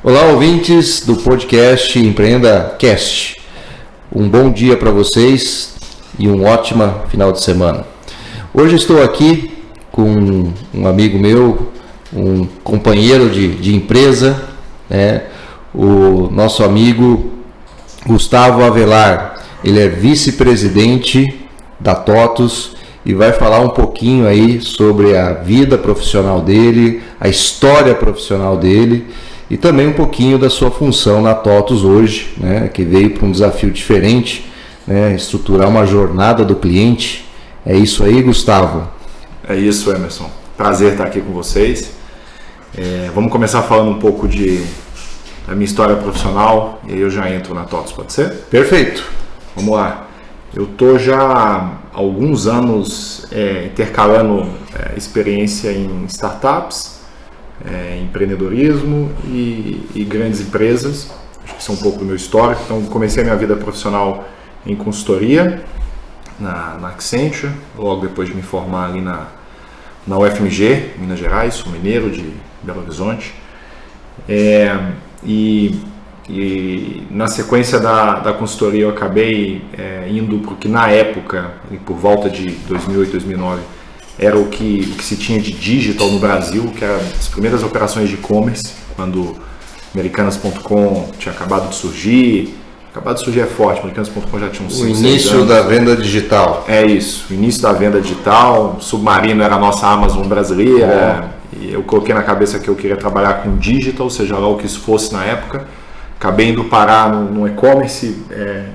Olá, ouvintes do podcast Empreenda Cast. Um bom dia para vocês e um ótimo final de semana. Hoje estou aqui com um amigo meu, um companheiro de empresa, o nosso amigo Gustavo Avelar. Ele é vice-presidente da TOTVS e vai falar um pouquinho aí sobre a vida profissional dele, a história profissional dele e também um pouquinho da sua função na TOTVS hoje, que veio para um desafio diferente, estruturar uma jornada do cliente. É isso aí, Gustavo? É isso, Emerson. Prazer estar aqui com vocês. Vamos começar falando um pouco da minha história profissional e aí eu já entro na TOTVS, pode ser? Perfeito. Vamos lá. Eu estou já há alguns anos intercalando experiência em startups, empreendedorismo e grandes empresas. Acho que isso é um pouco do meu histórico. Então, comecei a minha vida profissional em consultoria, na Accenture, logo depois de me formar ali na UFMG, Minas Gerais, sou mineiro de Belo Horizonte. E na sequência da consultoria eu acabei indo para o que na época, por volta de 2008, 2009, era o que se tinha de digital no Brasil, que eram as primeiras operações de e-commerce, quando Americanas.com tinha acabado de surgir. Acabado de surgir é forte, Americanas.com já tinha uns 5, 6 anos. O início da venda digital. É isso, o início da venda digital. Submarino era a nossa Amazon brasileira. E eu coloquei na cabeça que eu queria trabalhar com digital, seja lá o que isso fosse na época. Acabei indo parar num e-commerce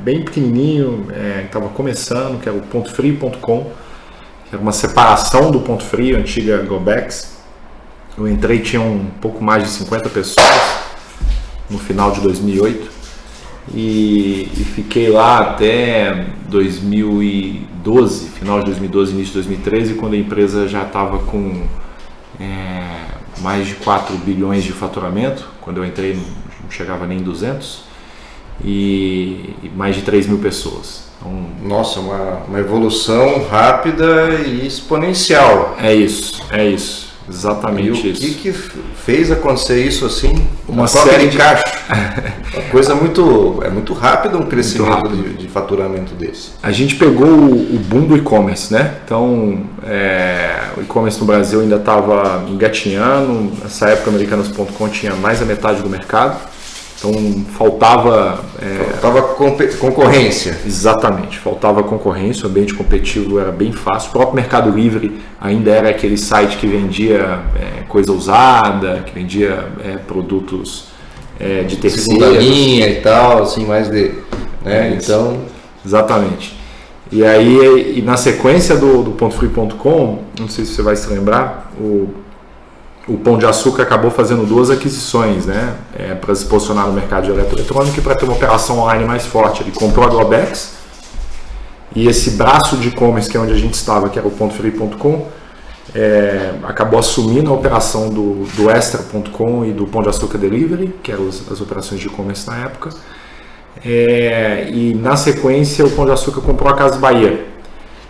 bem pequenininho, que estava começando, que era o pontofrio.com, que era uma separação do Ponto Frio, a antiga Globex. Eu entrei e tinha um pouco mais de 50 pessoas no final de 2008 e fiquei lá até 2012, final de 2012, início de 2013, quando a empresa já estava com mais de 4 bilhões de faturamento. Quando eu entrei não chegava nem 200 e mais de 3 mil pessoas. Então, nossa, uma evolução rápida e exponencial. É isso, exatamente isso. E o que fez acontecer isso assim? Uma série de caixa. Uma coisa muito rápida, um crescimento de faturamento desse. A gente pegou o boom do e-commerce, Então, o e-commerce no Brasil ainda estava engatinhando. Nessa época, Americanas.com tinha mais da metade do mercado. Então faltava concorrência. Exatamente, faltava concorrência, o ambiente competitivo era bem fácil. O próprio Mercado Livre ainda era aquele site que vendia coisa usada, que vendia produtos de terceira. Segunda linha e tal, assim, mais de... Então... Exatamente. E aí, na sequência do pontofrio.com, não sei se você vai se lembrar, o Pão de Açúcar acabou fazendo 2 aquisições, para se posicionar no mercado de eletrônico e para ter uma operação online mais forte. Ele comprou a Globex e esse braço de e-commerce, que é onde a gente estava, que era o pontofrio.com, acabou assumindo a operação do Extra.com e do Pão de Açúcar Delivery, que eram as operações de e-commerce na época. E na sequência o Pão de Açúcar comprou a Casas Bahia.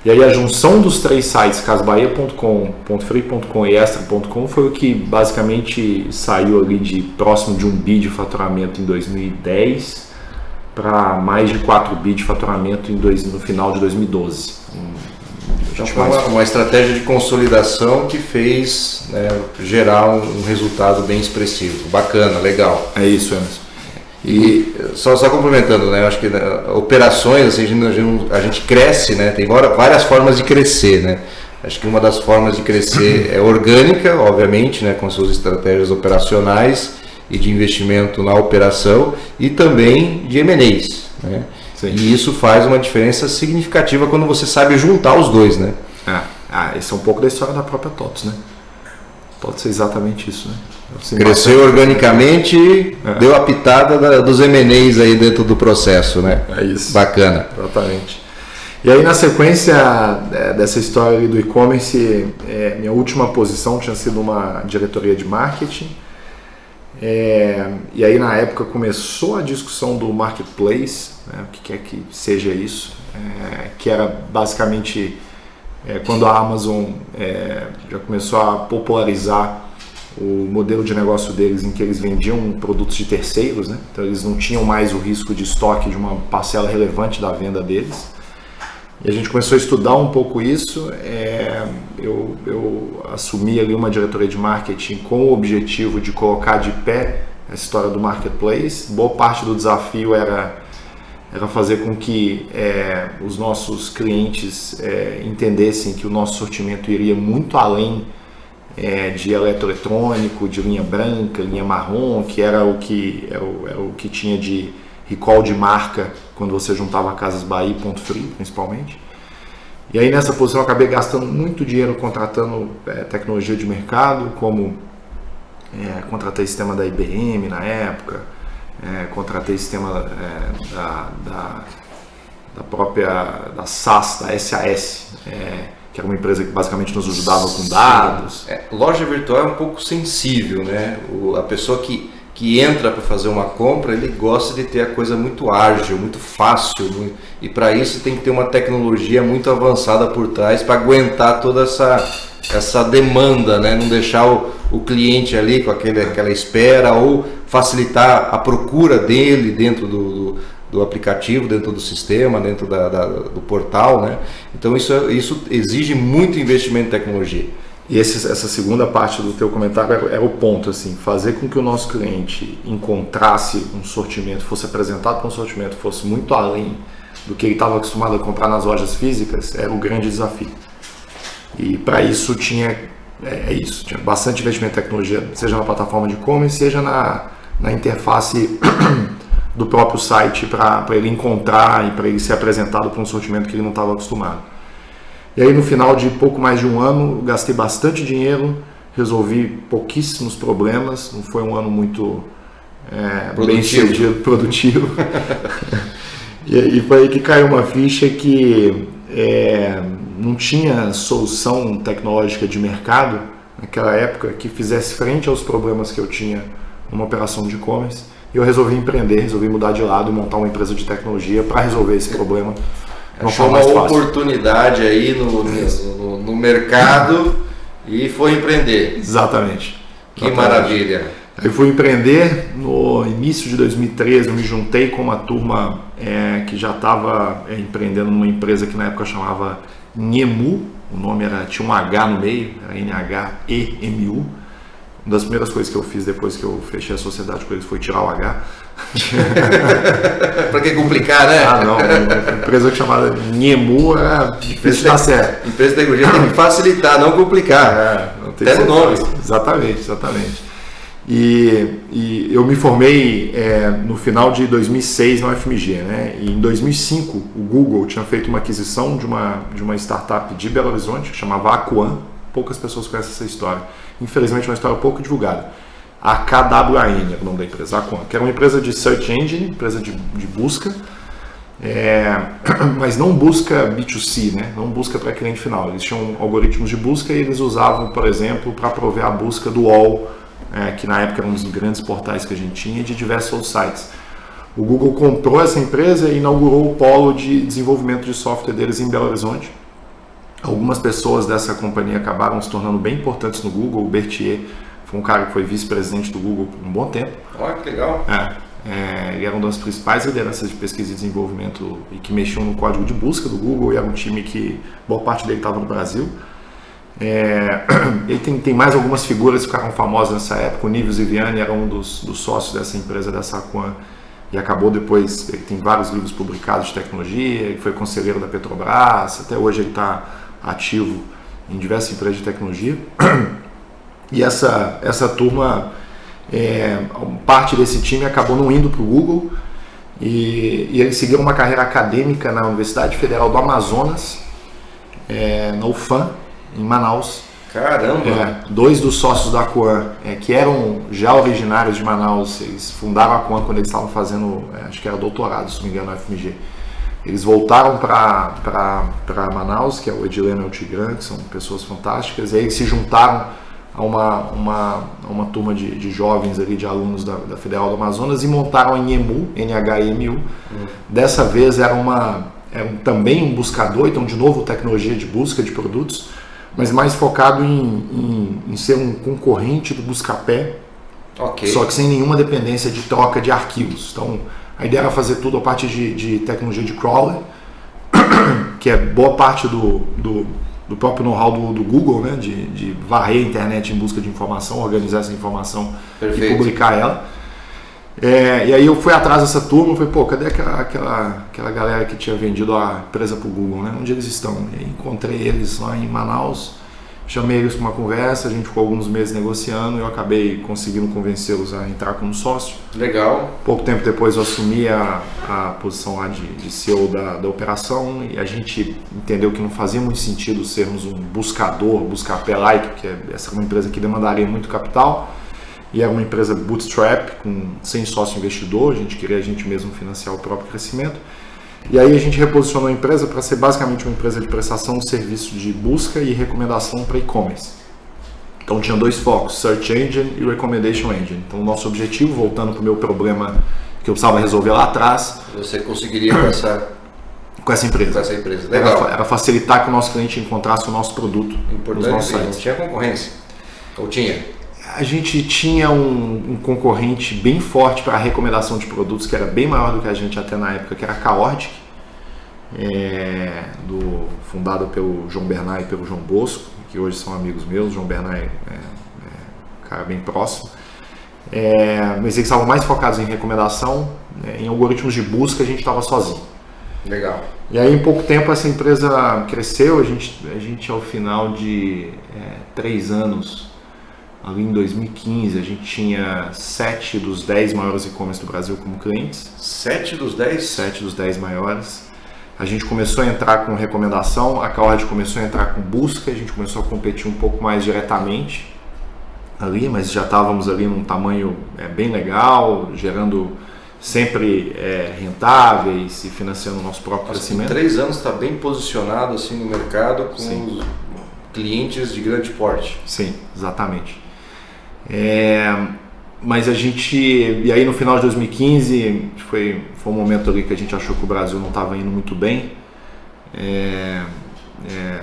E aí a junção dos 3 sites, casbahia.com, pontofrio.com e extra.com, foi o que basicamente saiu ali de próximo de 1 bi de faturamento em 2010 para mais de 4 bi de faturamento no final de 2012. Então foi uma estratégia de consolidação que fez gerar um resultado bem expressivo. Bacana, legal. É isso, Emerson. E só complementando, acho que operações, assim, a gente cresce, tem várias formas de crescer, Acho que uma das formas de crescer é orgânica, obviamente, com suas estratégias operacionais e de investimento na operação e também de M&As, E isso faz uma diferença significativa quando você sabe juntar os dois, Esse é um pouco da história da própria TOTVS, Pode ser exatamente isso, Cresceu organicamente, deu a pitada dos M&As aí dentro do processo, É isso. Bacana. Exatamente. E aí, na sequência dessa história do e-commerce, minha última posição tinha sido uma diretoria de marketing. E aí, na época, começou a discussão do marketplace, o que quer que seja isso, que era basicamente quando a Amazon já começou a popularizar o modelo de negócio deles em que eles vendiam produtos de terceiros, né? Então eles não tinham mais o risco de estoque de uma parcela relevante da venda deles. E a gente começou a estudar um pouco isso. Eu assumi ali uma diretoria de marketing com o objetivo de colocar de pé a história do marketplace. Boa parte do desafio era fazer com que os nossos clientes entendessem que o nosso sortimento iria muito além de eletroeletrônico, de linha branca, linha marrom, que era o que tinha de recall de marca quando você juntava Casas Bahia e Ponto Frio, principalmente. E aí nessa posição eu acabei gastando muito dinheiro contratando tecnologia de mercado, como contratei sistema da IBM na época, contratei sistema da própria SAS, da SAS, que era uma empresa que basicamente nos ajudava com dados. Loja virtual é um pouco sensível, né? A pessoa que entra para fazer uma compra, ele gosta de ter a coisa muito ágil, muito fácil, e para isso tem que ter uma tecnologia muito avançada por trás para aguentar toda essa demanda, né? Não deixar o cliente ali com aquela espera, ou facilitar a procura dele dentro do aplicativo, dentro do sistema, dentro do portal, né? Então isso exige muito investimento em tecnologia. E essa segunda parte do teu comentário é o ponto, assim, fazer com que o nosso cliente encontrasse um sortimento, fosse apresentado para um sortimento, fosse muito além do que ele estava acostumado a comprar nas lojas físicas, era o grande desafio. E para isso tinha bastante investimento em tecnologia, seja na plataforma de e-commerce, seja na interface do próprio site, para ele encontrar e para ele ser apresentado para um sortimento que ele não estava acostumado. E aí no final de pouco mais de um ano, gastei bastante dinheiro, resolvi pouquíssimos problemas, não foi um ano muito produtivo. E foi aí que caiu uma ficha que não tinha solução tecnológica de mercado naquela época que fizesse frente aos problemas que eu tinha numa operação de e-commerce. E eu resolvi empreender, resolvi mudar de lado e montar uma empresa de tecnologia para resolver esse problema. Achou uma oportunidade aí no mercado e foi empreender. Exatamente. Que maravilha. Eu fui empreender no início de 2013, eu me juntei com uma turma que já estava empreendendo numa empresa que na época chamava Nhemu, o nome tinha um H no meio, era NHEMU. Uma das primeiras coisas que eu fiz depois que eu fechei a sociedade com eles foi tirar o H. Para que complicar, né? Não, uma empresa chamada Nhemu era difícil de dar certo. Empresa de tecnologia tem que facilitar, não complicar. Até no nome. Exatamente. E eu me formei no final de 2006 na UFMG, né? E em 2005 o Google tinha feito uma aquisição de uma startup de Belo Horizonte que chamava Aquan. Poucas pessoas conhecem essa história. Infelizmente é uma história pouco divulgada. A KWAN é o nome da empresa, Aquan, que era uma empresa de search engine, empresa de busca, mas não busca B2C, né? Não busca para cliente final. Eles tinham algoritmos de busca e eles usavam, por exemplo, para prover a busca do UOL, que na época era um dos grandes portais que a gente tinha, de diversos outros sites. O Google comprou essa empresa e inaugurou o polo de desenvolvimento de software deles em Belo Horizonte. Algumas pessoas dessa companhia acabaram se tornando bem importantes no Google. O Berthier foi um cara que foi vice-presidente do Google por um bom tempo. Olha que legal. Ele era uma das principais lideranças de pesquisa e desenvolvimento e que mexiam no código de busca do Google, e era um time que boa parte dele estava no Brasil. Ele tem mais algumas figuras que ficaram famosas nessa época. O Nível Ziviani era um dos sócios dessa empresa, dessa Aquan, e acabou depois, ele tem vários livros publicados de tecnologia, ele foi conselheiro da Petrobras, até hoje ele está ativo em diversas empresas de tecnologia. E essa turma, parte desse time acabou não indo para o Google, e eles seguiram uma carreira acadêmica na Universidade Federal do Amazonas, na UFAM, em Manaus. Caramba! Dois dos sócios da Aquan, que eram já originários de Manaus, eles fundaram a Aquan quando eles estavam fazendo, acho que era doutorado, se não me engano, na UFMG. Eles voltaram para Manaus, que é o Edileno e o Tigran, que são pessoas fantásticas, e aí eles se juntaram a uma turma de jovens ali, de alunos da Federal do Amazonas, e montaram a Nhemu, NHEMU. Dessa vez era também um buscador, então de novo tecnologia de busca de produtos, mas mais focado em ser um concorrente do Buscapé, só que sem nenhuma dependência de troca de arquivos. Então, a ideia era fazer tudo a partir de tecnologia de crawler, que é boa parte do próprio know-how do Google, né? De varrer a internet em busca de informação, organizar essa informação e publicar ela. E aí eu fui atrás dessa turma e falei, pô, cadê aquela galera que tinha vendido a empresa para o Google, né? Onde eles estão? E aí encontrei eles lá em Manaus, chamei eles para uma conversa, a gente ficou alguns meses negociando e eu acabei conseguindo convencê-los a entrar como sócio. Legal. Pouco tempo depois eu assumi a posição lá de CEO da operação e a gente entendeu que não fazia muito sentido sermos um buscador, Buscapé-like, porque essa é uma empresa que demandaria muito capital. E era uma empresa bootstrap, sem sócio investidor, a gente queria a gente mesmo financiar o próprio crescimento. E aí a gente reposicionou a empresa para ser basicamente uma empresa de prestação de serviço de busca e recomendação para e-commerce. Então tinha dois focos, Search Engine e Recommendation Engine. Então o nosso objetivo, voltando para o meu problema que eu precisava resolver lá atrás... Você conseguiria com essa empresa. Com essa empresa, legal. Era facilitar que o nosso cliente encontrasse o nosso produto nos nossos sites. Não tinha concorrência? Ou tinha? A gente tinha um concorrente bem forte para a recomendação de produtos, que era bem maior do que a gente até na época, que era a Caordic, fundada pelo João Bernay e pelo João Bosco, que hoje são amigos meus. João Bernay um cara bem próximo. Mas eles estavam mais focados em recomendação, em algoritmos de busca a gente estava sozinho. Legal. E aí em pouco tempo essa empresa cresceu, a gente ao final de 3 anos, ali em 2015, a gente tinha 7 dos 10 maiores e-commerce do Brasil como clientes. 7 dos 10? 7 dos 10 maiores. A gente começou a entrar com recomendação, a Caord começou a entrar com busca, a gente começou a competir um pouco mais diretamente ali, mas já estávamos ali num tamanho bem legal, gerando sempre rentáveis e financiando o nosso próprio crescimento. Em 3 anos está bem posicionado assim no mercado com Sim. os clientes de grande porte. Sim, exatamente. Mas e aí no final de 2015 foi um momento ali que a gente achou que o Brasil não estava indo muito bem.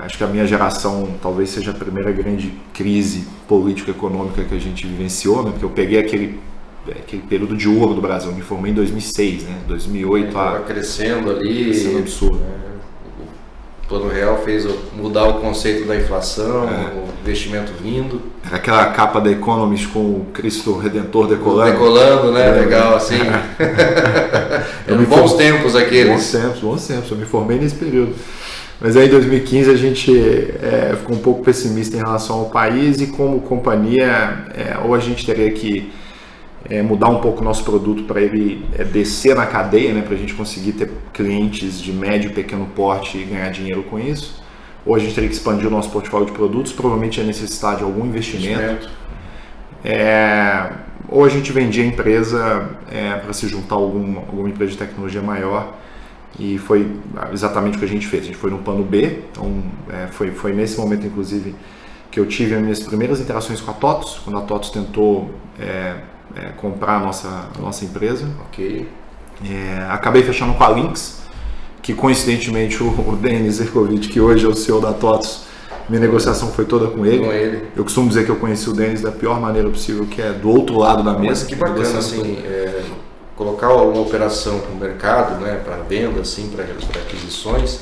Acho que a minha geração talvez seja a primeira grande crise político-econômica que a gente vivenciou, né? Porque eu peguei aquele período de ouro do Brasil, eu me formei em 2006, né? 2008 estava crescendo ali, crescendo absurdo. O Plano Real fez mudar o conceito da inflação, o investimento vindo. Era aquela capa da Economist com o Cristo Redentor decolando. Decolando, né? Legal, assim. Eram bons tempos aqueles. Bons tempos. Eu me formei nesse período. Mas aí em 2015 a gente ficou um pouco pessimista em relação ao país e como companhia, ou a gente teria que mudar um pouco o nosso produto para ele descer na cadeia, né, para a gente conseguir ter clientes de médio e pequeno porte e ganhar dinheiro com isso, ou a gente teria que expandir o nosso portfólio de produtos, provavelmente ia necessitar de algum investimento. Ou a gente vendia a empresa para se juntar a alguma empresa de tecnologia maior, e foi exatamente o que a gente fez. A gente foi no plano B, então foi nesse momento inclusive que eu tive as minhas primeiras interações com a TOTVS, quando a TOTVS tentou comprar a nossa empresa. Ok. Acabei fechando com a Lynx, que coincidentemente o Denis Erkovic, que hoje é o CEO da TOTVS, minha negociação foi toda com ele. Eu costumo dizer que eu conheci o Denis da pior maneira possível, que é do outro lado da mesa. Mas que bacana, assim, colocar uma operação para o mercado, né, para venda, assim, para aquisições,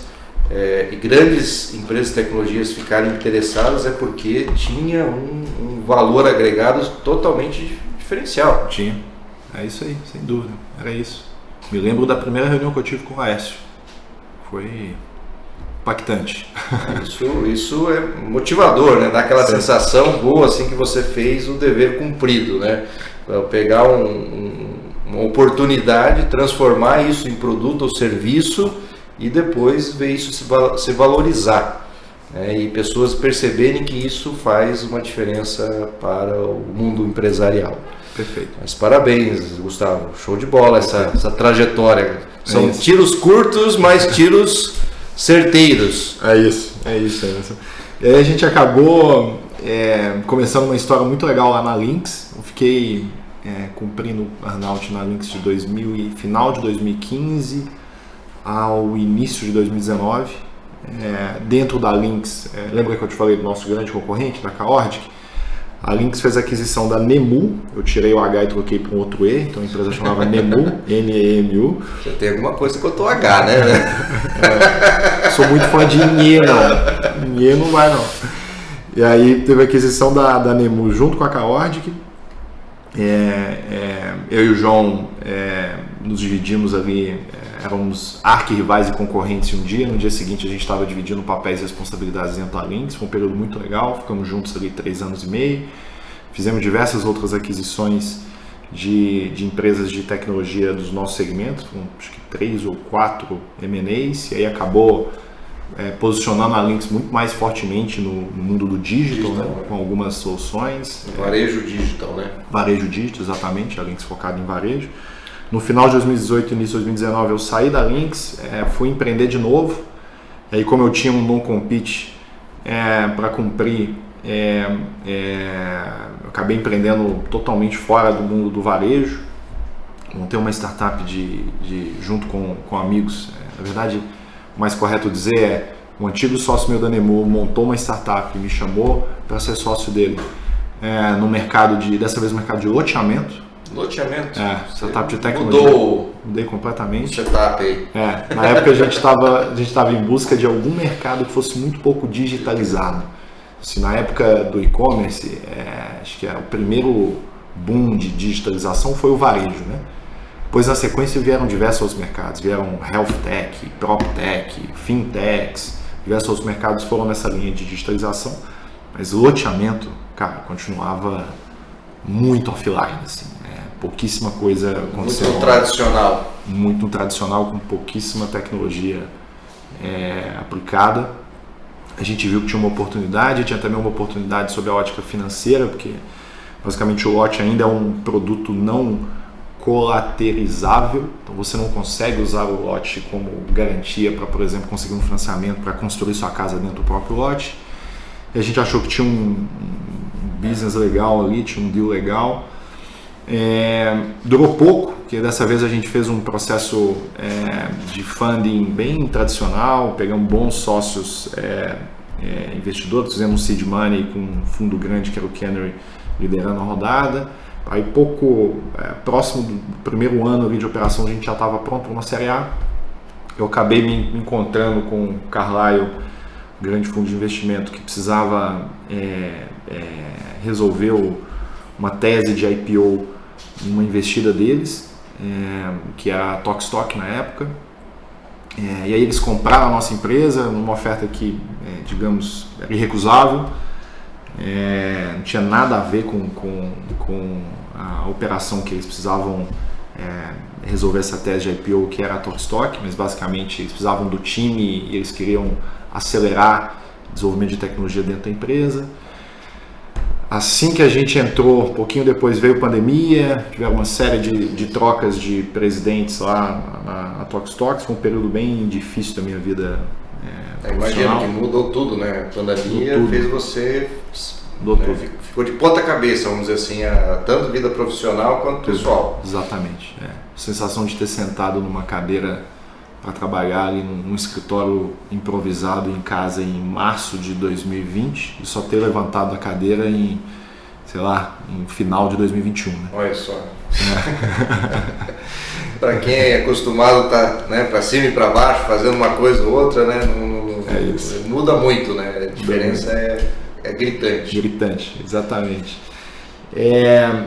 e grandes empresas de tecnologias ficarem interessadas porque tinha um valor agregado totalmente diferencial. Tinha. É isso aí, sem dúvida. Era isso. Me lembro da primeira reunião que eu tive com o Aécio. Foi impactante. Isso é motivador, né? Dá aquela sensação boa assim que você fez o dever cumprido, né? Pegar uma oportunidade, transformar isso em produto ou serviço e depois ver isso se valorizar, né? E pessoas perceberem que isso faz uma diferença para o mundo empresarial. Perfeito. Mas parabéns, Gustavo. Show de bola essa trajetória. São tiros curtos, mas tiros certeiros. É isso. E aí a gente acabou começando uma história muito legal lá na Lynx. Eu fiquei cumprindo o earnout na Lynx de final de 2015 ao início de 2019. dentro da Lynx, lembra que eu te falei do nosso grande concorrente, da Kaordic? A Lynx fez a aquisição da Nemu, eu tirei o H e troquei para um outro E, então a empresa chamava Nemu, N-E-M-U. Você tem alguma coisa que eu tô H, né? Sou muito fã de Inhê, não. Inhê não vai, não. E aí teve a aquisição da Nemu junto com a Kaordic. Eu e o João nos dividimos ali, éramos arquirrivais e concorrentes um dia. No dia seguinte a gente estava dividindo papéis e responsabilidades dentro da Lynx. Foi um período muito legal, ficamos juntos ali 3 anos e meio. Fizemos diversas outras aquisições de empresas de tecnologia dos nossos segmentos, acho que 3 ou 4 M&As, e aí acabou posicionando a Lynx muito mais fortemente no mundo do digital, né? Com algumas soluções. Varejo digital, né? Varejo digital, exatamente, a Lynx focada em varejo. No final de 2018 e início de 2019 eu saí da Lynx, fui empreender de novo, e aí como eu tinha um non-compete para cumprir, eu acabei empreendendo totalmente fora do mundo do varejo, montei uma startup junto com amigos, na verdade o mais correto dizer um antigo sócio meu da Nemu montou uma startup e me chamou para ser sócio dele no mercado dessa vez no mercado de loteamento. Loteamento? Startup de tecnologia. Mudei completamente. Setup aí. Na época a gente estava em busca de algum mercado que fosse muito pouco digitalizado. Assim, na época do e-commerce, acho que o primeiro boom de digitalização foi o varejo, né? Depois, na sequência, vieram diversos outros mercados. Vieram health tech, prop tech, fintechs. Diversos outros mercados foram nessa linha de digitalização. Mas loteamento, cara, continuava muito offline, assim. Pouquíssima coisa aconteceu. Muito tradicional. Muito tradicional, com pouquíssima tecnologia aplicada. A gente viu que tinha uma oportunidade, tinha também uma oportunidade sob a ótica financeira, porque basicamente o lote ainda é um produto não colaterizável, então você não consegue usar o lote como garantia para, por exemplo, conseguir um financiamento para construir sua casa dentro do próprio lote. E a gente achou que tinha um business legal ali, tinha um deal legal. Durou pouco, porque dessa vez a gente fez um processo de funding bem tradicional, pegamos bons sócios investidores, fizemos um seed money com um fundo grande que era o Canary liderando a rodada. Aí próximo do primeiro ano ali de operação a gente já estava pronto para uma série A. Eu acabei me encontrando com o Carlyle, grande fundo de investimento, que precisava resolver uma tese de IPO, uma investida deles, que era a Tokstok na época. E aí eles compraram a nossa empresa numa oferta que, digamos, era irrecusável. Não tinha nada a ver com a operação que eles precisavam resolver essa tese de IPO, que era a Tokstok, mas basicamente eles precisavam do time e eles queriam acelerar o desenvolvimento de tecnologia dentro da empresa. Assim que a gente entrou, um pouquinho depois veio a pandemia, tiveram uma série de trocas de presidentes lá na Tokstok, foi um período bem difícil da minha vida Imagino que mudou tudo, né? A pandemia fez você... Ficou de ponta cabeça, vamos dizer assim, tanto vida profissional quanto pessoal. Exatamente. Sensação de ter sentado numa cadeira para trabalhar ali num escritório improvisado em casa em março de 2020 e só ter levantado a cadeira em final de 2021. Né? Olha só. Para quem é acostumado a estar, né, para cima e para baixo, fazendo uma coisa ou outra, né, muda muito, né? A diferença é gritante. Gritante, exatamente.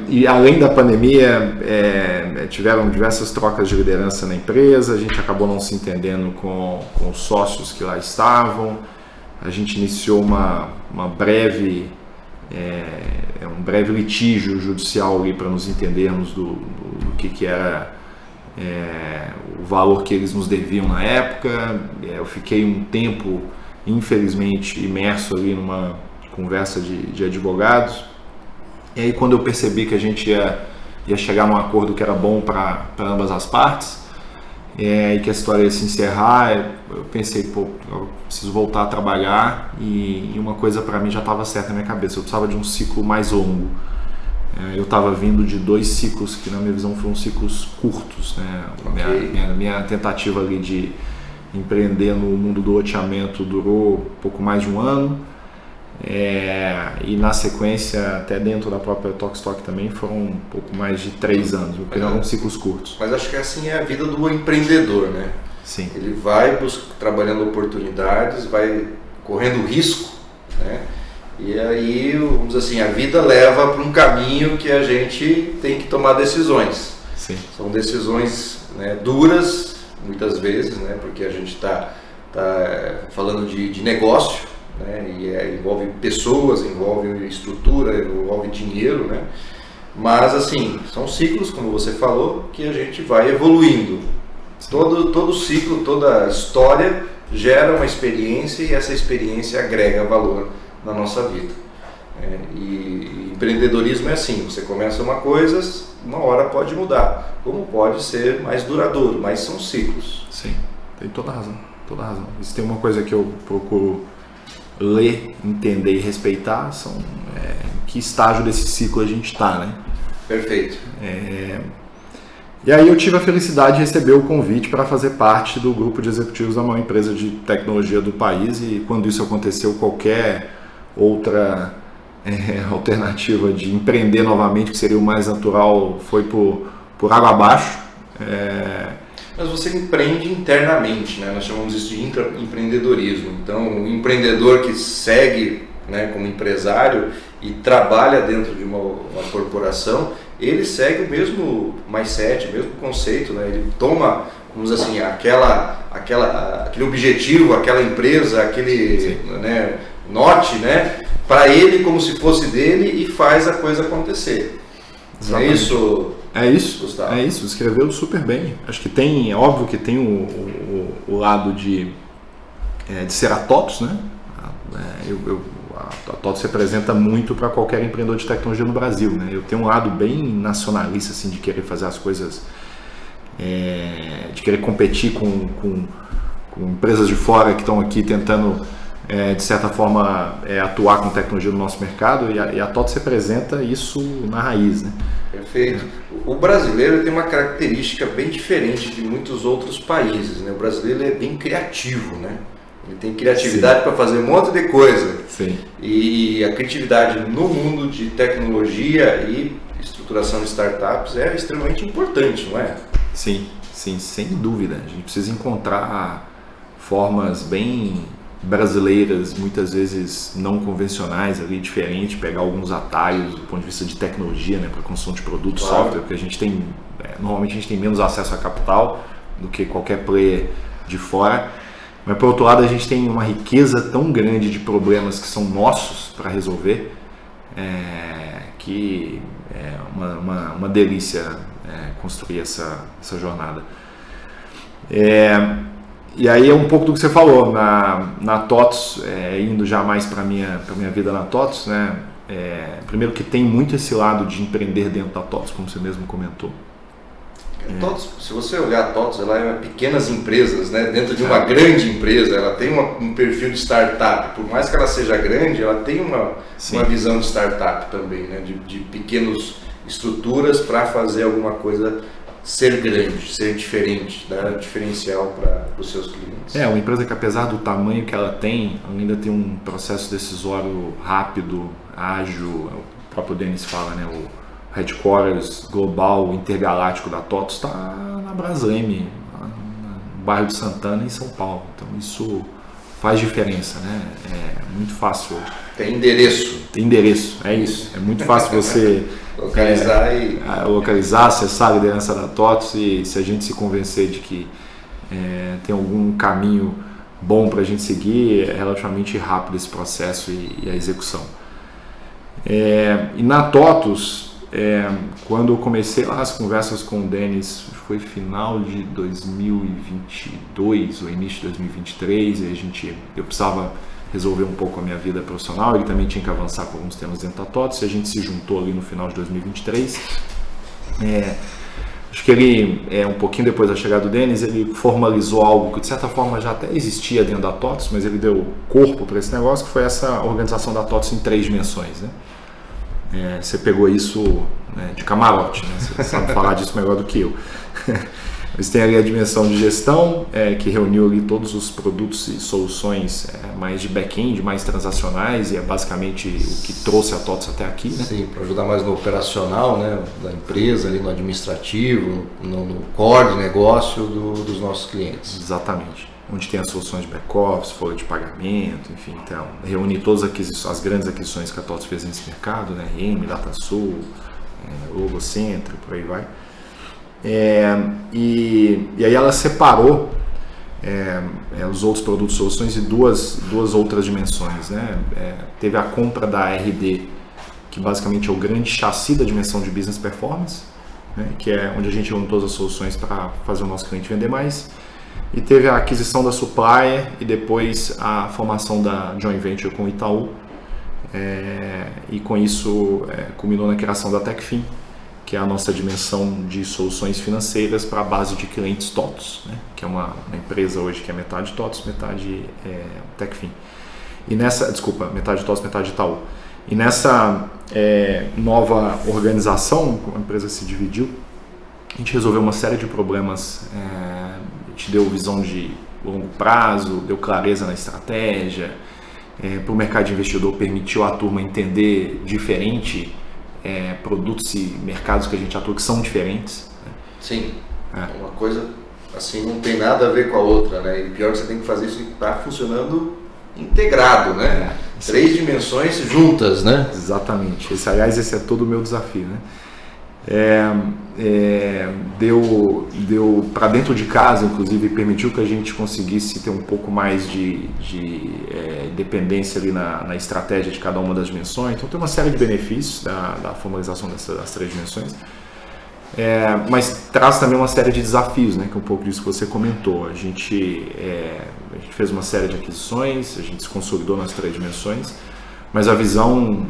E além da pandemia, tiveram diversas trocas de liderança na empresa, a gente acabou não se entendendo com os sócios que lá estavam, a gente iniciou um breve litígio judicial ali para nos entendermos do que era o valor que eles nos deviam na época. Eu fiquei um tempo, infelizmente, imerso ali numa conversa de advogados. E aí quando eu percebi que a gente ia chegar num acordo que era bom para ambas as partes, e que a história ia se encerrar, eu pensei, eu preciso voltar a trabalhar, e uma coisa para mim já estava certa na minha cabeça, eu precisava de um ciclo mais longo. Eu estava vindo de 2 ciclos que na minha visão foram ciclos curtos, né? Okay. Minha tentativa ali de empreender no mundo do loteamento durou pouco mais de um ano. E na sequência, até dentro da própria Tokstok também, foram um pouco mais de 3 anos, porque eram ciclos curtos. Mas acho que assim é a vida do empreendedor, né? Sim. Ele vai trabalhando oportunidades, vai correndo risco, né? E aí, vamos dizer assim, a vida leva para um caminho que a gente tem que tomar decisões. Sim. São decisões, né, duras, muitas vezes, né? Porque a gente está falando de negócio, né? E envolve pessoas, envolve estrutura, envolve dinheiro, né? Mas assim, são ciclos, como você falou, que a gente vai evoluindo. Todo ciclo, toda história gera uma experiência e essa experiência agrega valor na nossa vida. E empreendedorismo é assim, você começa uma coisa, uma hora pode mudar, como pode ser mais duradouro, mas são ciclos. Sim, tem toda a razão, toda a razão. Se tem uma coisa que eu procuro ler, entender e respeitar, são que estágio desse ciclo a gente está, né? Perfeito. E aí eu tive a felicidade de receber o convite para fazer parte do grupo de executivos da maior empresa de tecnologia do país, e quando isso aconteceu, qualquer outra alternativa de empreender novamente, que seria o mais natural, foi por água abaixo. Mas você empreende internamente, né? Nós chamamos isso de empreendedorismo. Então, o empreendedor que segue, né, como empresário e trabalha dentro de uma corporação, ele segue o mesmo mindset, o mesmo conceito, né? Ele toma, vamos dizer assim, aquele objetivo, aquela empresa, aquele, né, norte, né, para ele como se fosse dele, e faz a coisa acontecer. Exatamente. É isso? É isso, Gustavo? é isso, escreveu super bem. Acho que tem, é óbvio que tem o lado de ser a TOTOS, né? A TOTOS representa muito para qualquer empreendedor de tecnologia no Brasil, né? Eu tenho um lado bem nacionalista, assim, de querer fazer as coisas, de querer competir com empresas de fora que estão aqui tentando, de certa forma, atuar com tecnologia no nosso mercado, e a TOTOS representa isso na raiz, né? Perfeito. O brasileiro tem uma característica bem diferente de muitos outros países, né? O brasileiro é bem criativo, né? Ele tem criatividade para fazer um monte de coisa. Sim. E a criatividade no mundo de tecnologia e estruturação de startups é extremamente importante, não é? Sim, sem dúvida. A gente precisa encontrar formas bem brasileiras, muitas vezes não convencionais, ali, diferente, pegar alguns atalhos do ponto de vista de tecnologia, né, para construção de produto, claro, software, porque a gente tem, normalmente a gente tem menos acesso a capital do que qualquer player de fora, mas por outro lado a gente tem uma riqueza tão grande de problemas que são nossos para resolver, que é uma delícia construir essa jornada. E aí é um pouco do que você falou, na TOTOS, indo já mais para minha vida na TOTOS, né? Primeiro que tem muito esse lado de empreender dentro da TOTOS, como você mesmo comentou. TOTOS, se você olhar a TOTOS, ela é pequenas empresas, né? Dentro de uma grande empresa, ela tem um perfil de startup. Por mais que ela seja grande, ela tem uma visão de startup também, né? De pequenas estruturas para fazer alguma coisa ser grande, ser diferente, dar diferencial para os seus clientes. Uma empresa que, apesar do tamanho que ela tem, ainda tem um processo decisório rápido, ágil. O próprio Denis fala, né? O headquarters global, intergaláctico da TOTOS está na Brasleme, no bairro de Santana, em São Paulo. Então isso faz diferença, né? É muito fácil. Tem endereço. Tem endereço, é isso. É muito fácil você localizar, acessar a liderança da TOTOS, e se a gente se convencer de que tem algum caminho bom para a gente seguir, é relativamente rápido esse processo e a execução. E na TOTOS, quando eu comecei lá as conversas com o Denis, foi final de 2022 ou início de 2023, e eu precisava resolver um pouco a minha vida profissional, ele também tinha que avançar com alguns temas dentro da TOTOS, e a gente se juntou ali no final de 2023. Acho que ele, um pouquinho depois da chegada do Denis, ele formalizou algo que de certa forma já até existia dentro da TOTOS, mas ele deu corpo para esse negócio, que foi essa organização da TOTOS em 3 dimensões, né? Você pegou isso, né, de camarote, né? Você sabe falar disso melhor do que eu. Eles têm ali a dimensão de gestão, que reuniu ali todos os produtos e soluções mais de back-end, mais transacionais, e é basicamente o que trouxe a TOTVS até aqui, né? Sim, para ajudar mais no operacional, né, da empresa, ali no administrativo, no core de negócio dos nossos clientes. Exatamente. Onde tem as soluções de back-office, folha de pagamento, enfim, então, reúne todas as grandes aquisições que a TOTVS fez nesse mercado, né, RM, DataSul, Logocentro, por aí vai. E aí ela separou os outros produtos e soluções em duas outras dimensões, né? Teve a compra da RD, que basicamente é o grande chassi da dimensão de Business Performance, né? Que é onde a gente une todas as soluções para fazer o nosso cliente vender mais. E teve a aquisição da Supplier e depois a formação da joint venture com o Itaú. E com isso culminou na criação da Techfin, que é a nossa dimensão de soluções financeiras para a base de clientes TOTVS, né? Que é uma empresa hoje que é metade TOTVS, metade Techfin. E metade TOTVS, metade Itaú. E nessa nova organização, como a empresa se dividiu, a gente resolveu uma série de problemas, a gente deu visão de longo prazo, deu clareza na estratégia, para o mercado de investidor permitiu a turma entender diferente produtos e mercados que a gente atua que são diferentes. Né? Sim, uma coisa assim não tem nada a ver com a outra, né? E pior que você tem que fazer isso estar funcionando integrado, né? 3 dimensões juntas, né? Exatamente. Esse é todo o meu desafio, né? Deu para dentro de casa, inclusive, permitiu que a gente conseguisse ter um pouco mais de independência ali na estratégia de cada uma das dimensões. Então tem uma série de benefícios da formalização das 3 dimensões, mas traz também uma série de desafios, né, que é um pouco disso que você comentou. A gente fez uma série de aquisições, a gente se consolidou nas 3 dimensões, mas a visão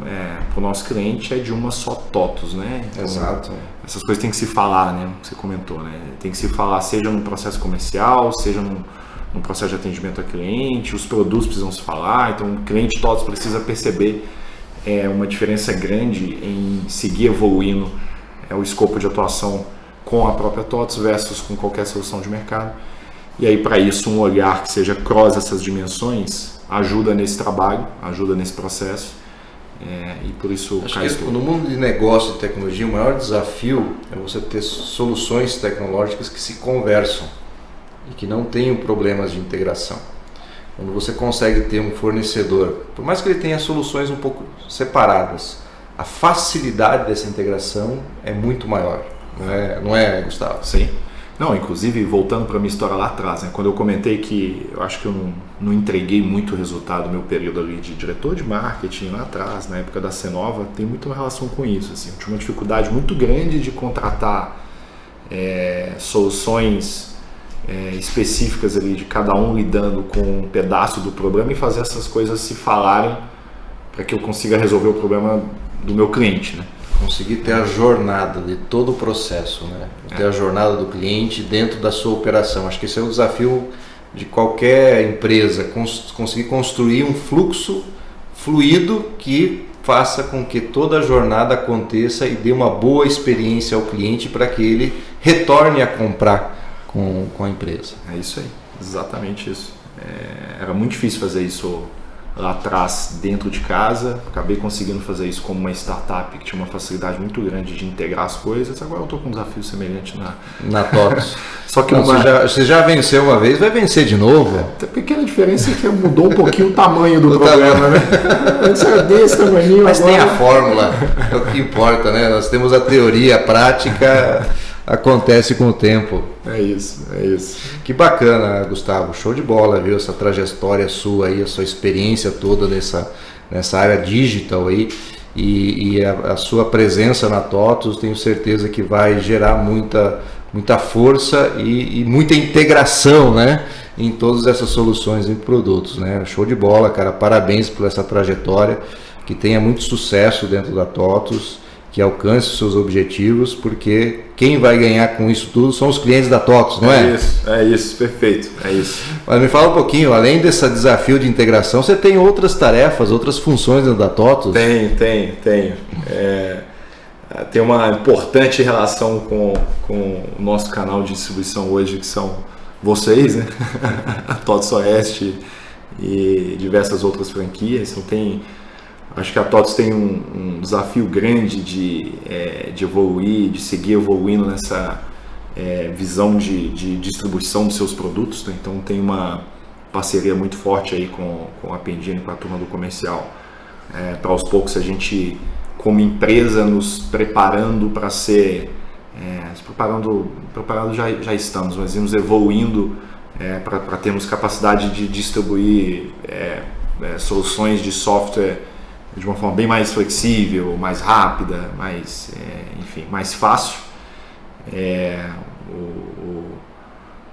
para o nosso cliente é de uma só TOTVS, né? Então, exato. Essas coisas têm que se falar, né? Você comentou, né? Tem que se falar, seja no processo comercial, seja no processo de atendimento ao cliente, os produtos precisam se falar, então o cliente TOTVS precisa perceber uma diferença grande em seguir evoluindo o escopo de atuação com a própria TOTVS versus com qualquer solução de mercado. E aí, para isso, um olhar que seja cross essas dimensões ajuda nesse trabalho, ajuda nesse processo, e por isso acho que no mundo de negócio e tecnologia o maior desafio é você ter soluções tecnológicas que se conversam e que não tenham problemas de integração. Quando você consegue ter um fornecedor, por mais que ele tenha soluções um pouco separadas, a facilidade dessa integração é muito maior, não é, Gustavo? Sim. Não, inclusive, voltando para a minha história lá atrás, né, quando eu comentei que eu acho que eu não entreguei muito resultado no meu período ali de diretor de marketing lá atrás, na época da Cenova, tem muita relação com isso. Assim, eu tinha uma dificuldade muito grande de contratar soluções específicas ali, de cada um lidando com um pedaço do problema e fazer essas coisas se falarem para que eu consiga resolver o problema do meu cliente, né? Conseguir ter a jornada de todo o processo, né? Ter a jornada do cliente dentro da sua operação. Acho que esse é o desafio de qualquer empresa, conseguir construir um fluxo fluido que faça com que toda a jornada aconteça e dê uma boa experiência ao cliente para que ele retorne a comprar com a empresa. É isso aí, exatamente isso. Era muito difícil fazer isso lá atrás, dentro de casa. Acabei conseguindo fazer isso como uma startup que tinha uma facilidade muito grande de integrar as coisas. Agora eu estou com um desafio semelhante na TOTVS. Só que você já venceu uma vez, vai vencer de novo? A pequena diferença é que mudou um pouquinho o tamanho do problema, né? Antes era desse tamanho. Mas agora... tem a fórmula, é o que importa, né? Nós temos a teoria, a prática acontece com o tempo. É isso. Que bacana, Gustavo, show de bola, viu? Essa trajetória sua aí, a sua experiência toda nessa área digital aí, e a sua presença na TOTVS, tenho certeza que vai gerar muita força e muita integração, né, em todas essas soluções e produtos, né? Show de bola, cara, parabéns por essa trajetória, que tenha muito sucesso dentro da TOTVS, que alcance os seus objetivos, porque quem vai ganhar com isso tudo são os clientes da TOTVS, não é? É isso, perfeito, é isso. Mas me fala um pouquinho, além desse desafio de integração, você tem outras tarefas, outras funções dentro da TOTVS? Tenho. tem uma importante relação com o nosso canal de distribuição hoje, que são vocês, né? A TOTS Oeste e diversas outras franquias. Então acho que a TOTS tem um desafio grande de evoluir, de seguir evoluindo nessa visão de distribuição dos seus produtos, né? Então tem uma parceria muito forte aí com a Pendini, com a turma do comercial, para aos poucos a gente, como empresa, nos preparando para ser, preparando já estamos, mas irmos evoluindo para termos capacidade de distribuir soluções de software de uma forma bem mais flexível, mais rápida, mais fácil.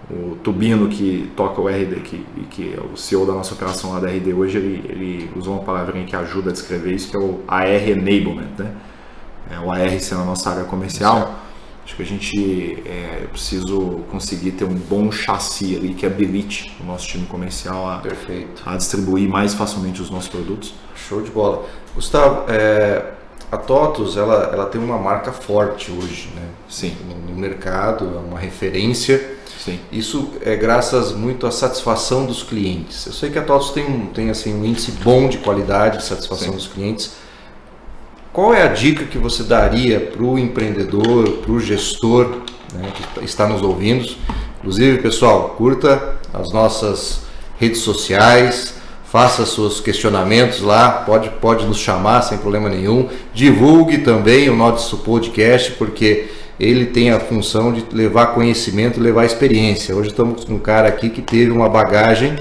O Tubino, que toca o RD, que é o CEO da nossa operação lá da RD hoje, ele usou uma palavrinha que ajuda a descrever isso, que é o AR Enablement, né? O AR sendo a nossa área comercial. Acho que eu preciso conseguir ter um bom chassi ali que habilite o nosso time comercial a distribuir mais facilmente os nossos produtos. Show de bola. Gustavo, a TOTS ela tem uma marca forte hoje, né? Sim. No mercado, é uma referência. Sim. Isso é graças muito à satisfação dos clientes. Eu sei que a TOTS tem assim, um índice bom de qualidade, de satisfação dos clientes. Qual é a dica que você daria para o empreendedor, para o gestor, né, que está nos ouvindo? Inclusive, pessoal, curta as nossas redes sociais, faça seus questionamentos lá, pode nos chamar sem problema nenhum. Divulgue também o nosso podcast, porque ele tem a função de levar conhecimento, levar experiência. Hoje estamos com um cara aqui que teve uma bagagem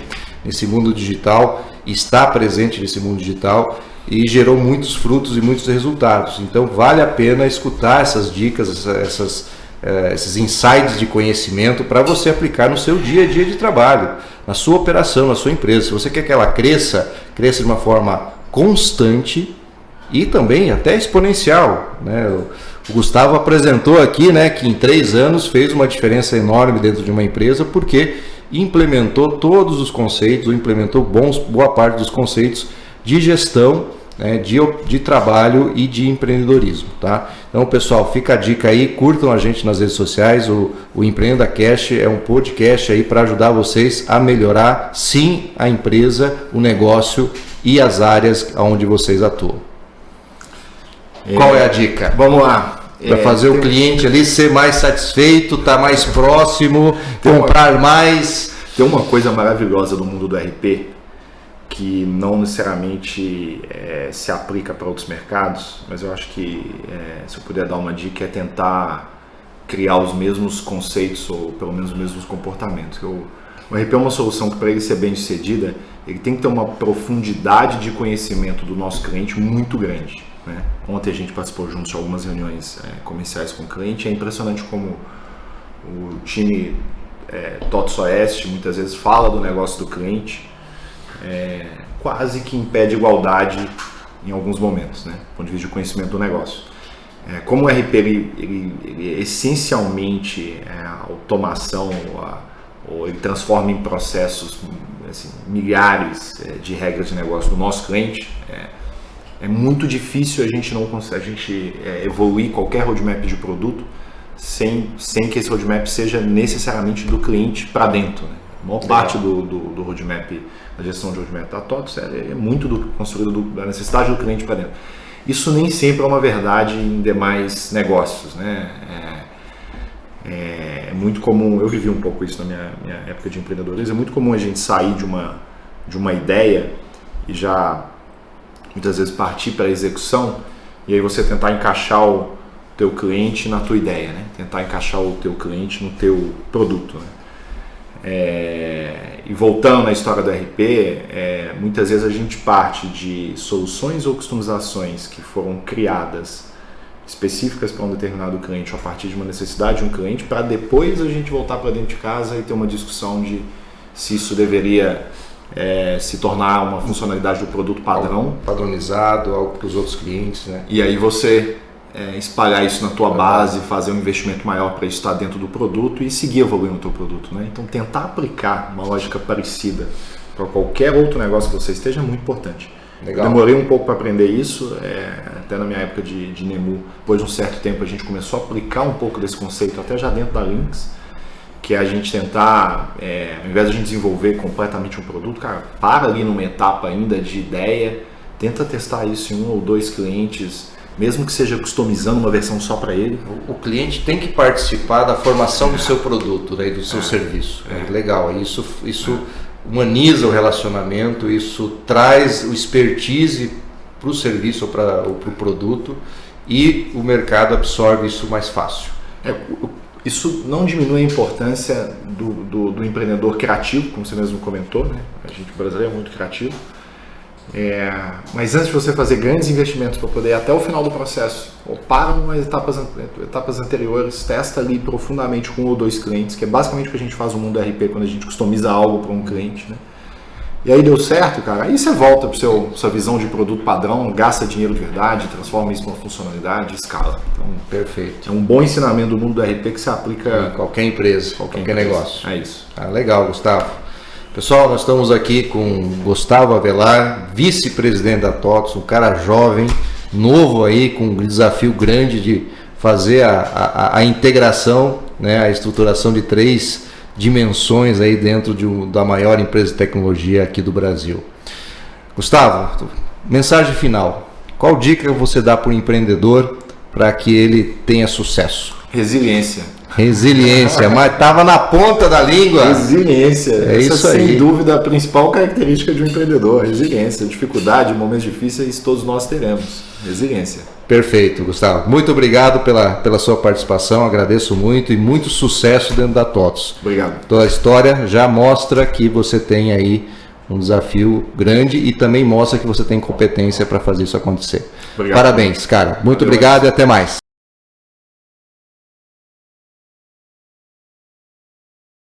nesse mundo digital, está presente nesse mundo digital e gerou muitos frutos e muitos resultados. Então vale a pena escutar essas dicas, esses insights de conhecimento para você aplicar no seu dia a dia de trabalho, na sua operação, na sua empresa. Se você quer que ela cresça de uma forma constante e também até exponencial, né? O Gustavo apresentou aqui, né, que em 3 anos fez uma diferença enorme dentro de uma empresa porque implementou todos os conceitos, implementou boa parte dos conceitos de gestão, né, de trabalho e de empreendedorismo, tá? Então, pessoal, fica a dica aí, curtam a gente nas redes sociais. O Empreenda Cast é um podcast aí para ajudar vocês a melhorar, sim, a empresa, o negócio e as áreas onde vocês atuam. Qual é a dica? Vamos lá. Para fazer o cliente ali ser mais satisfeito, estar mais próximo, comprar mais. Tem uma coisa maravilhosa no mundo do RP que não necessariamente se aplica para outros mercados, mas eu acho que se eu puder dar uma dica é tentar criar os mesmos conceitos ou pelo menos os mesmos comportamentos. O RP é uma solução que, para ele ser bem sucedida, ele tem que ter uma profundidade de conhecimento do nosso cliente muito grande, né? Ontem a gente participou juntos de algumas reuniões comerciais com o cliente. É impressionante como o time TOTS Oeste muitas vezes fala do negócio do cliente, quase que impede igualdade em alguns momentos, né, do ponto de vista de conhecimento do negócio. Como o RP ele essencialmente a automação, ou ele transforma em processos assim, milhares de regras de negócio do nosso cliente, é muito difícil a gente evoluir qualquer roadmap de produto sem que esse roadmap seja necessariamente do cliente para dentro, né? A maior parte do roadmap, da gestão de roadmap da TOTS é muito construído da necessidade do cliente para dentro. Isso nem sempre é uma verdade em demais negócios, né? É muito comum, eu vivi um pouco isso na minha época de empreendedorismo, é muito comum a gente sair de uma ideia e já muitas vezes partir para a execução, e aí você tentar encaixar o teu cliente na tua ideia, né? Tentar encaixar o teu cliente no teu produto, né? E voltando na história do RP, muitas vezes a gente parte de soluções ou customizações que foram criadas específicas para um determinado cliente ou a partir de uma necessidade de um cliente, para depois a gente voltar para dentro de casa e ter uma discussão de se isso deveria se tornar uma funcionalidade do produto padrão. Algo padronizado, algo para os outros clientes, né? E aí você espalhar isso na tua base, fazer um investimento maior para isso estar dentro do produto e seguir evoluindo o teu produto, né? Então tentar aplicar uma lógica parecida para qualquer outro negócio que você esteja é muito importante. Legal. Eu demorei um pouco para aprender isso, até na minha época de Nemu, depois de um certo tempo a gente começou a aplicar um pouco desse conceito até já dentro da Lynx, que é a gente tentar, ao invés de a gente desenvolver completamente um produto, cara, para ali numa etapa ainda de ideia, tenta testar isso em 1 ou 2 clientes, mesmo que seja customizando uma versão só para ele. O cliente tem que participar da formação do seu produto, né, e do seu serviço. Legal, isso humaniza o relacionamento, isso traz o expertise para o serviço ou para o produto, e o mercado absorve isso mais fácil. Isso não diminui a importância do empreendedor criativo, como você mesmo comentou, né? A gente brasileiro é muito criativo. Mas antes de você fazer grandes investimentos para poder ir até o final do processo, ou para umas etapas anteriores, testa ali profundamente com 1 ou 2 clientes, que é basicamente o que a gente faz no mundo RP quando a gente customiza algo para um cliente, né? E aí deu certo, cara, aí você volta para sua visão de produto padrão, gasta dinheiro de verdade, transforma isso numa funcionalidade e escala. Então, perfeito. É um bom ensinamento do mundo do RP que se aplica em qualquer empresa, qualquer negócio. É isso. Legal, Gustavo. Pessoal, nós estamos aqui com Gustavo Avelar, vice-presidente da TOTVS, um cara jovem, novo aí, com um desafio grande de fazer a integração, né, a estruturação de 3 dimensões aí dentro da maior empresa de tecnologia aqui do Brasil. Gustavo, mensagem final. Qual dica você dá para o empreendedor para que ele tenha sucesso? Resiliência, mas estava na ponta da língua. Resiliência, essa isso sem aí. dúvida a principal característica de um empreendedor. Resiliência, dificuldade, momentos difíceis, todos nós teremos. Resiliência. Perfeito, Gustavo. Muito obrigado pela sua participação, agradeço muito e muito sucesso dentro da TOTVS. Obrigado. Toda a história já mostra que você tem aí um desafio grande e também mostra que você tem competência para fazer isso acontecer. Obrigado. Parabéns, cara. Muito obrigado e até mais.